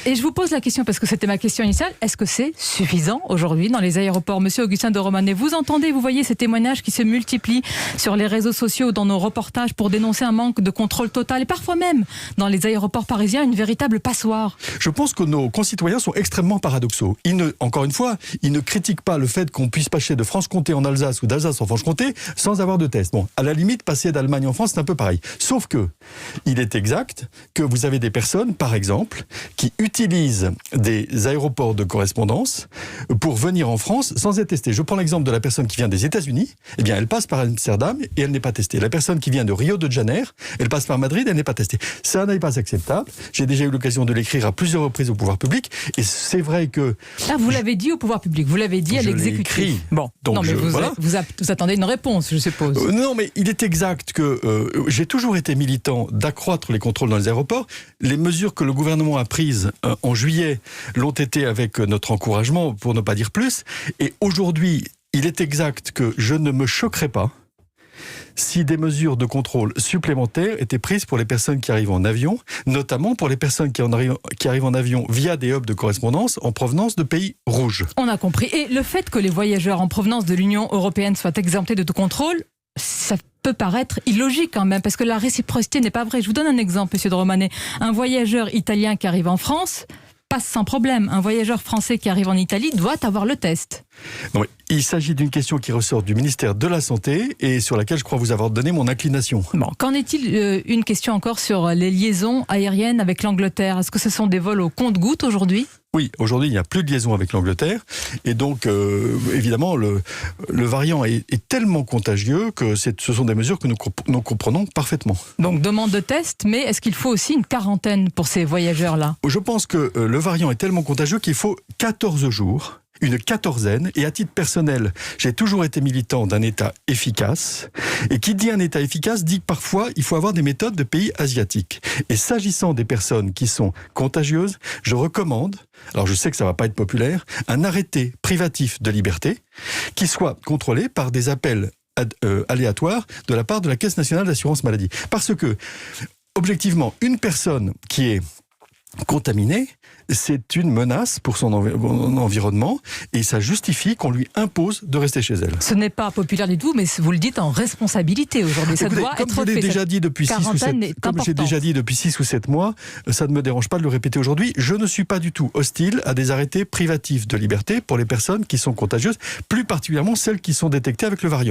Et je vous pose la question, parce que c'était ma question initiale, est-ce que c'est suffisant aujourd'hui dans les aéroports? Monsieur Augustin de Romanet, vous entendez, vous voyez ces témoignages qui se multiplient sur les réseaux sociaux, dans nos reportages, pour dénoncer un manque de contrôle total, et parfois même, dans les aéroports parisiens, une véritable passoire. Je pense que nos concitoyens sont extrêmement paradoxaux. Encore une fois, ils ne critiquent pas le fait qu'on puisse passer de Franche-Comté en Alsace ou d'Alsace en Franche-Comté sans avoir de test. Bon, à la limite, passer d'Allemagne en France, c'est un peu pareil. Sauf que, il est exact que vous avez des personnes, par exemple, qui utilisent des aéroports de correspondance pour venir en France sans être testée. Je prends l'exemple de la personne qui vient des États-Unis. Eh bien, elle passe par Amsterdam et elle n'est pas testée. La personne qui vient de Rio de Janeiro, elle passe par Madrid, elle n'est pas testée. Ça n'est pas acceptable. J'ai déjà eu l'occasion de l'écrire à plusieurs reprises au pouvoir public. Et c'est vrai que... Ah, vous l'avez dit au pouvoir public, vous l'avez dit à l'exécutif. Écrit. Bon, donc non, mais voilà. vous attendez une réponse, je suppose. Non, mais il est exact que j'ai toujours été militant d'accroître les contrôles dans les aéroports. Les mesures que le gouvernement a prises en juillet l'ont été avec notre encouragement, pour ne pas dire plus. Et aujourd'hui, il est exact que je ne me choquerai pas si des mesures de contrôle supplémentaires étaient prises pour les personnes qui arrivent en avion, notamment pour les personnes qui arrivent en avion via des hubs de correspondance en provenance de pays rouges. On a compris. Et le fait que les voyageurs en provenance de l'Union européenne soient exemptés de tout contrôle, ça peut paraître illogique quand même, parce que la réciprocité n'est pas vraie. Je vous donne un exemple, monsieur de Romanet. Un voyageur italien qui arrive en France passe sans problème. Un voyageur français qui arrive en Italie doit avoir le test. Non, il s'agit d'une question qui ressort du ministère de la Santé et sur laquelle je crois vous avoir donné mon inclination. Bon, qu'en est-il une question encore sur les liaisons aériennes avec l'Angleterre? Est-ce que ce sont des vols au compte-gouttes aujourd'hui? Oui, aujourd'hui, il n'y a plus de liaison avec l'Angleterre. Et donc, évidemment, le variant est tellement contagieux que ce sont des mesures que nous comprenons parfaitement. Donc, demande de test, mais est-ce qu'il faut aussi une quarantaine pour ces voyageurs-là? Je pense que le variant est tellement contagieux qu'il faut 14 jours. Une quatorzaine, et à titre personnel, j'ai toujours été militant d'un État efficace, et qui dit un État efficace dit que parfois il faut avoir des méthodes de pays asiatiques. Et s'agissant des personnes qui sont contagieuses, je recommande, alors je sais que ça va pas être populaire, un arrêté privatif de liberté qui soit contrôlé par des appels aléatoires de la part de la Caisse nationale d'assurance maladie. Parce que, objectivement, une personne qui est contaminée, c'est une menace pour son environnement et ça justifie qu'on lui impose de rester chez elle. Ce n'est pas populaire du tout, mais vous le dites en responsabilité aujourd'hui. Ça doit être fait. Comme je l'ai déjà dit depuis 6 ou 7 mois, ça ne me dérange pas de le répéter aujourd'hui. Je ne suis pas du tout hostile à des arrêtés privatifs de liberté pour les personnes qui sont contagieuses, plus particulièrement celles qui sont détectées avec le variant.